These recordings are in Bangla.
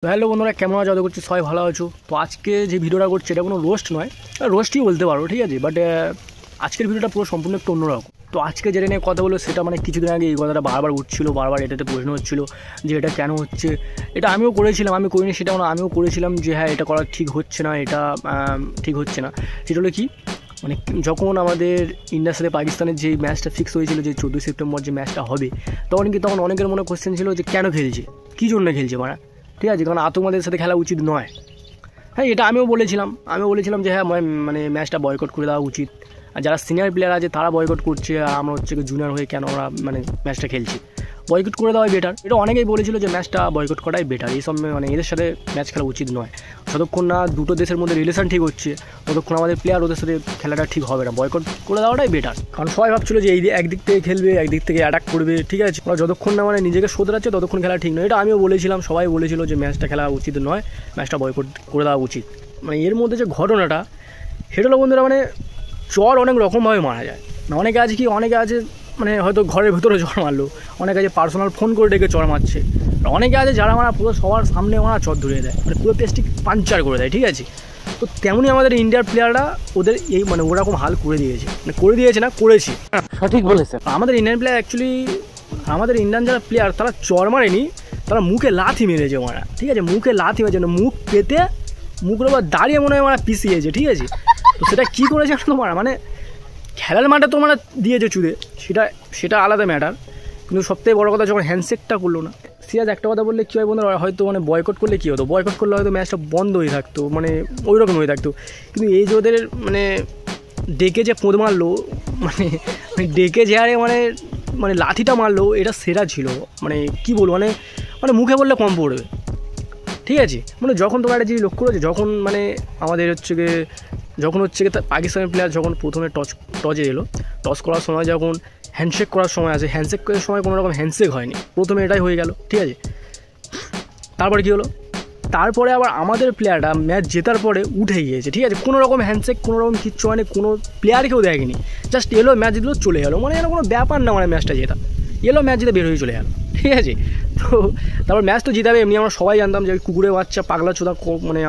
তো হ্যালো বন্ধুরা, কেমন আছো? আশা করছি সবাই ভালো আছো। তো আজকে যে ভিডিওটা করছি এটা কোনো রোস্ট নয়, রোস্টই বলতে পারো, ঠিক আছে। বাট আজকের ভিডিওটা পুরো সম্পূর্ণ একটু অন্যরকম। তো আজকে যেটা নিয়ে কথা বলো সেটা কিছুদিন আগে এই কথাটা বারবার উঠছিল, বারবার এটাতে প্রশ্ন হচ্ছিলো যে এটা কেন হচ্ছে। এটা আমিও করেছিলাম, আমি করিনি সেটা আমিও করেছিলাম যে হ্যাঁ এটা করা ঠিক হচ্ছে না, এটা ঠিক হচ্ছে না। সেটা হলো কি, যখন আমাদের ইন্ডিয়ার সাথে পাকিস্তানের যে ম্যাচটা ফিক্স হয়েছিল যে 14 সেপ্টেম্বর যে ম্যাচটা হবে, তখন অনেকের মনে কোশ্চেন ছিল যে কেন খেলছে, কী জন্য খেলছে ঠিক আছে, কারণ আতঙ্কবাদের সাথে খেলা উচিত নয়। হ্যাঁ, এটা আমিও বলেছিলাম যে হ্যাঁ ম্যাচটা বয়কট করে দেওয়া উচিত। আর যারা সিনিয়র প্লেয়ার আছে তারা বয়কট করছে, আর আমরা জুনিয়র হয়ে কেন আমরা ম্যাচটা খেলছি, বয়কট করে দেওয়াই বেটার। এটা অনেকেই বলেছিল যে ম্যাচটা বয়কট করাই বেটার, এইসব এদের সাথে ম্যাচ খেলা উচিত নয়। যতক্ষণ না দুটো দেশের মধ্যে রিলেশন ঠিক হচ্ছে ততক্ষণ আমাদের প্লেয়ার ওদের সাথে খেলাটা ঠিক হবে না, বয়কট করে দেওয়াটাই বেটার। কারণ সবাই ভাবছিল যে এই একদিক থেকে খেলবে, একদিক থেকে অ্যাটাক করবে, ঠিক আছে। ওরা যতক্ষণ না নিজেকে শোধরাচ্ছে ততক্ষণ খেলা ঠিক নয়। এটা আমিও বলেছিলাম, সবাই বলেছিল যে ম্যাচটা খেলা উচিত নয়, ম্যাচটা বয়কট করে দেওয়া উচিত। এর মধ্যে যে ঘটনাটা সেটা হলো বন্ধুরা, জ্বর অনেক রকমভাবে মারা যায়। অনেকে আছে হয়তো ঘরের ভিতরে জ্বর মারলো, অনেকে আছে পার্সোনাল ফোন করে ডেকে চড় মারছে, অনেকে আছে যারা পুরো সবার সামনে চর ধরিয়ে দেয়, পুরো পেস্টিক পাঞ্চার করে দেয়, ঠিক আছে। তো তেমনই আমাদের ইন্ডিয়ার প্লেয়াররা ওদের এই ওরকম হাল করেছে। সঠিক বলেছে। আমাদের ইন্ডিয়ান প্লেয়ার অ্যাকচুয়ালি, আমাদের ইন্ডিয়ান যারা প্লেয়ার তারা চর মারেনি, তারা মুখে লাথি মেরেছে ঠিক আছে। মুখে লাথি মেরেছে, মুখ পেতে মুখের ওপর দাঁড়িয়ে মনে হয় পিছিয়েছে, ঠিক আছে। তো সেটা কী করেছে খেলার মাঠে তো দিয়েছে চুদে, সেটা আলাদা ম্যাটার। কিন্তু সবথেকে বড় কথা, যখন হ্যান্ডশেকটা করলো না, সিরাজ একটা কথা বললে কী হয় বন্ধুরা, হয়তো বয়কট করলে কী হতো, বয়কট করলে হয়তো ম্যাচটা বন্ধ হয়ে থাকতো, ওই রকম হয়ে থাকতো। কিন্তু এই যে ওদের ডেকে যে পোঁদ মারলো, ডেকে যে আরে লাঠিটা মারলো, এটা সেরা ছিল। কী বলবো, মুখে বললে কম পড়বে, ঠিক আছে। যখন তোমার একটা জিনিস লক্ষ্য করেছে, যখন আমাদের যখন পাকিস্তানের প্লেয়ার যখন প্রথমে টসে এলো, টস করার সময় যখন হ্যান্ডশেক করার সময় আছে, হ্যান্ডশেক করার সময় কোনো রকম হ্যান্ডশেক হয়নি, প্রথমে এটাই হয়ে গেল, ঠিক আছে। তারপরে কী হলো, তারপরে আবার আমাদের প্লেয়ারটা ম্যাচ জেতার পরে উঠে গিয়েছে, ঠিক আছে। কোনো রকম হ্যান্ডশেক, কোনো রকম কিচ্ছু হয়নি, কোনো প্লেয়ারকেও দেখেনি, জাস্ট এলো, ম্যাচ জিতলো, চলে গেলো, এর কোনো ব্যাপার না, ম্যাচটা জেতা, এলো, ম্যাচ জিতে বের হয়ে চলে গেল, ঠিক আছে। তো তারপর ম্যাচ তো জিতাবে, এমনি আমরা সবাই জানতাম যে কুকুরের বাচ্চা পাগলা চোদা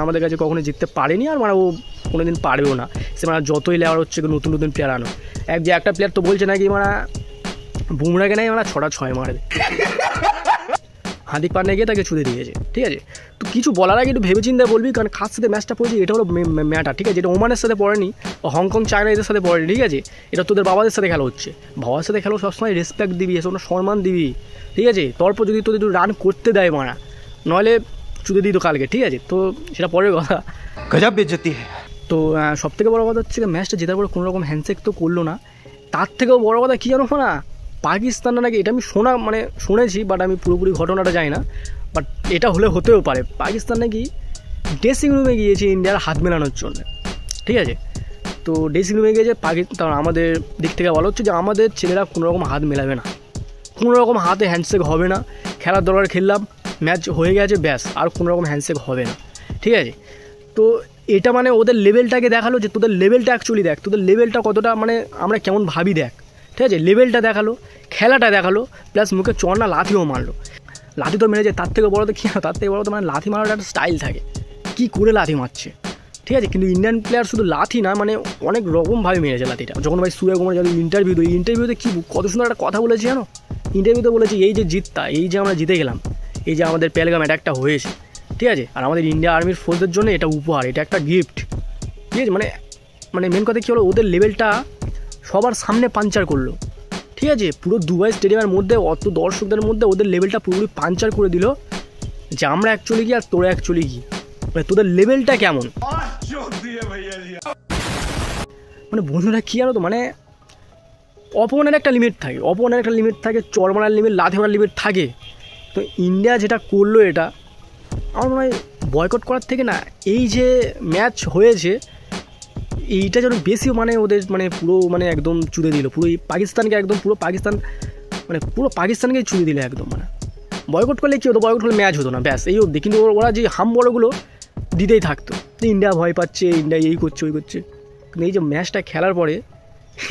আমাদের কাছে কখনো জিততে পারেনি, আর ও কোনো দিন পারবেও না। সে যতই লেওয়ার নতুন নতুন প্লেয়ার আনো, একটা প্লেয়ার তো বলছে নাকি বুমরাকে নাই 6 মারে, হার্দিক পান্ডিয়া গিয়ে তাকে ছুঁড়ে দিয়েছে, ঠিক আছে। তো কিছু বলার আগে একটু ভেবেচিন্তে বলবি, কারণ খাস সাথে ম্যাচটা পড়েছে, এটা হলো ম্যাটার, ঠিক আছে। এটা ওমানের সাথে পড়েনি, হংকং চায়না এদের সাথে পড়েনি, ঠিক আছে। এটা তোদের বাবাদের সাথে খেলা হচ্ছে, বাবার সাথে খেলা সবসময় রেসপেক্ট দিবি, এসব সম্মান দিবি, ঠিক আছে। তারপর যদি তোদের রান করতে দেয় নইলে চুদে দিত কালকে, ঠিক আছে। তো সেটা পরের কথা, গজব বেইজ্জতি। তো সবথেকে বড় কথা হচ্ছে ম্যাচটা জেতার পরে কোনো রকম হ্যান্ডশেক তো করলো না। তার থেকেও বড় কথা কী জানো পাকিস্তানটা নাকি, এটা আমি শুনেছি, বাট আমি পুরোপুরি ঘটনাটা জানি না, বাট এটা হতেও পারে, পাকিস্তান নাকি ড্রেসিং রুমে গিয়েছে ইন্ডিয়ার হাত মেলানোর জন্য, ঠিক আছে। তো ড্রেসিং রুমে গিয়েছে পাকিস্তান, আমাদের দিক থেকে বলা হচ্ছে যে আমাদের ছেলেরা কোনো রকম হাত মেলাবে না, কোনো রকম হাতে হ্যান্ডশেক হবে না, খেলার দরকার খেললাম, ম্যাচ হয়ে গেছে, ব্যাস, আর কোনো রকম হ্যান্ডশেক হবে না, ঠিক আছে। তো এটা ওদের লেভেলটাকে দেখালো যে তোদের লেভেলটা অ্যাকচুয়ালি দেখ, তোদের লেভেলটা কতটা আমরা কেমন ভাবি দেখ, ঠিক আছে। লেভেলটা দেখালো, খেলাটা দেখালো, প্লাস মুখে চড়না লাথিও মারলো, লাথি তো মেরেছে। তার থেকে বড় তো কী, তার থেকে বড় তো লাথি মারার একটা স্টাইল থাকে, কী করে লাথি মারছে, ঠিক আছে। কিন্তু ইন্ডিয়ান প্লেয়ার শুধু লাথি না, অনেক রকমভাবে মেরেছে লাথিটা। যখন সূর্য কুমার যাদব ইন্টারভিউতে কী কত সুন্দর একটা কথা বলেছে জানো, ইন্টারভিউতে বলেছে এই যে জিতটা, এই যে আমরা জিতে গেলাম, এই যে আমাদের পেহেলগাম অ্যাটাকটা হয়েছে, ঠিক আছে, আর আমাদের ইন্ডিয়া আর্মির ফোর্সদের জন্য এটা উপহার, এটা একটা গিফট, ঠিক আছে। মেন কথা কী হলো, ওদের লেভেলটা সবার সামনে পাঞ্চার করলো, ঠিক আছে। পুরো দুবাই স্টেডিয়ামের মধ্যে অত দর্শকদের মধ্যে ওদের লেভেলটা পুরোপুরি পাঞ্চার করে দিল যে আমরা অ্যাকচুয়ালি কি আর তোরা অ্যাকচুয়ালি কি, তোদের লেভেলটা কেমন। বন্ধুরা কী জানো তো, অপমানের একটা লিমিট থাকে, চড় মারার লিমিট, লাথি মারার লিমিট থাকে। তো ইন্ডিয়া যেটা করলো, এটা আমার মনে হয় বয়কট করার থেকে না, এই যে ম্যাচ হয়েছে এইটা যেন বেশি ওদের পুরো একদম চুদে দিল, পুরো পাকিস্তানকে একদম পুরো পাকিস্তানকেই চুদে দিল একদম। বয়কট করলে কী হতো, বয়কট করলে ম্যাচ হতো না, ব্যাস এই অবধি। কিন্তু ওরা যে বড়গুলো দিতেই থাকতো, ইন্ডিয়া ভয় পাচ্ছে, ইন্ডিয়া এই করছে ওই করছে। কিন্তু এই যে ম্যাচটা খেলার পরে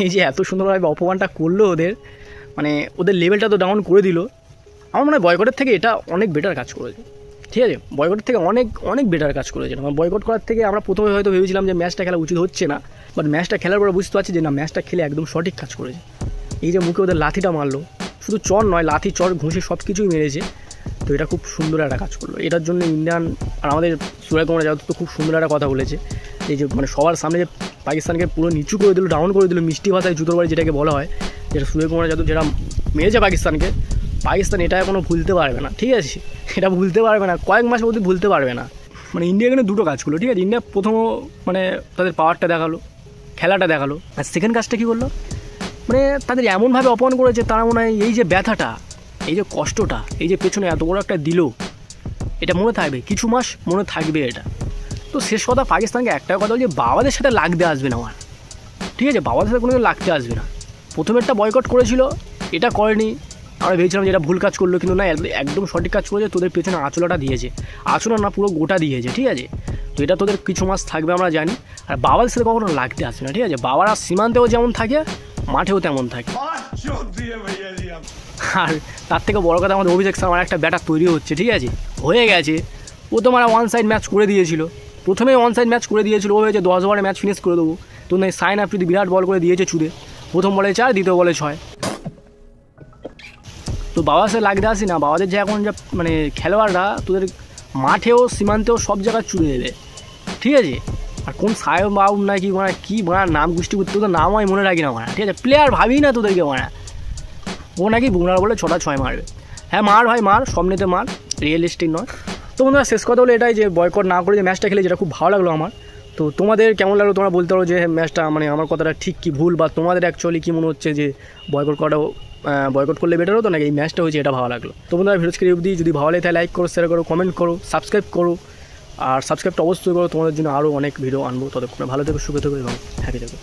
এই যে এত সুন্দরভাবে অপমানটা করলো ওদের, ওদের লেভেলটা তো ডাউন করে দিল। আমার মনে হয় বয়কটের থেকে এটা অনেক বেটার কাজ করেছে, ঠিক আছে, বয়কটের থেকে অনেক অনেক বেটার কাজ করেছে। আমার বয়কট করার থেকে আমরা প্রথমে হয়তো ভেবেছিলাম যে ম্যাচটা খেলা উচিত হচ্ছে না, বাট ম্যাচটা খেলার পরে বুঝতে পারছি যে না, ম্যাচটা খেলে একদম সঠিক কাজ করেছে। এই যে মুখে ওদের লাথিটা মারলো, শুধু চর নয়, লাথি চর ঘুষি সব কিছুই মেরেছে, তো এটা খুব সুন্দর একটা কাজ করলো। এটার জন্য ইন্ডিয়ান আর আমাদের সূর্যকুমার যাদব তো খুব সুন্দর একটা কথা বলেছে, এই যে মানে সবার সামনে যে পাকিস্তানকে পুরো নিচু করে দিল, ডাউন করে দিল, মিষ্টি ভাষায় জুতোর বাড়ি যেটাকে বলা হয়, যেটা সূর্যকুমার যাদব যেটা মেরেছে পাকিস্তান এটা এখনও ভুলতে পারবে না। ঠিক আছে, এটা ভুলতে পারবে না, কয়েক মাস অবধি ভুলতে পারবে না। মানে ইন্ডিয়া এখানে দুটো কাজ করলো। ঠিক আছে, ইন্ডিয়া প্রথম মানে তাদের পাওয়ারটা দেখালো, খেলাটা দেখালো, আর সেকেন্ড কাজটা কী করলো, মানে তাদের এমনভাবে অপমান করেছে তারা মনে হয় এই যে ব্যথাটা, এই যে কষ্টটা, এই যে পেছনে এত বড় একটা দিল, এটা মনে থাকবে, কিছু মাস মনে থাকবে এটা। তো শেষ কথা, পাকিস্তানকে একটা কথা বলছে, বাবাদের সাথে লাগতে আসবে না আমার। ঠিক আছে, বাবাদের সাথে কোনো দিন লাগতে আসবে না। প্রথমেরটা বয়কট করেছিল, এটা করেনি, আমরা ভেবেছিলাম যে এটা ভুল কাজ করলো, কিন্তু না, একদম সঠিক কাজ করেছে। তোদের পেছনে আঁচলাটা দিয়েছে, আঁচলা না পুরো গোটা দিয়েছে। ঠিক আছে, তো এটা তোদের কিছু মাস থাকবে আমরা জানি। আর বাবার সাথে কখনো লাগতে আসবে না। ঠিক আছে, বাবারা সীমান্তেও যেমন থাকে, মাঠেও তেমন থাকে। আর তার থেকে বড় কথা, আমাদের অভিষেক শর্মার একটা ব্যাটার তৈরি হচ্ছে। ঠিক আছে, হয়ে গেছে, ও তো মানে ওয়ান সাইড ম্যাচ করে দিয়েছিল, প্রথমেই ওয়ান সাইড ম্যাচ করে দিয়েছিল। ও হয়েছে 10 ওভারে ম্যাচ ফিনিশ করে দেবো। তো না, সাইন আফ্রিদি বিরাট বল করে দিয়েছে চুদে, প্রথম বলে 4, দ্বিতীয় বলে 6। তো বাবার সাথে লাগতে আসি না, বাবাদের যে এখন যা মানে খেলোয়াড়রা তোদের মাঠেও সীমান্তেও সব জায়গায় চুড়ে দেবে। ঠিক আছে, আর কোন সাহেব বাবু নাকি মানে কী মানে নাম গোষ্ঠী করতে, তোদের নাম আমি মনে রাখি না মানে। ঠিক আছে, প্লেয়ার ভাবি না তোদেরকে মানে, ও নাকি বুমরার বলে 6টা 6 মারবে। হ্যাঁ মার ভাই মার, স্বপ্নেতে মার, রিয়েলিস্টিক নয়। তো বন্ধুরা, শেষ কথা হলো এটাই যে বয়কট না করে যে ম্যাচটা খেলে, যেটা খুব ভালো লাগলো আমার। তো তোমাদের কেমন লাগলো তোমরা বলতে পারো যে ম্যাচটা মানে আমার কথাটা ঠিক কি ভুল, বা তোমাদের অ্যাকচুয়ালি কী মনে হচ্ছে যে বয়কট করলে বেটার হতো নাকি এই ম্যাচটা হয়েছে, এটা ভালো লাগলো। তো বন্ধুরা, ভিডিওকে অবধি যদি ভালো লাগে তাহলে লাইক করো, শেয়ার করো, কমেন্ট করো, সাবস্ক্রাইব করো। আর সাবস্ক্রাইবটা অবশ্যই করো, তোমাদের জন্য আরও অনেক ভিডিও আনবো। ততক্ষণে ভালো থেকো, সুখে থেকো এবং হ্যাপি থেকো।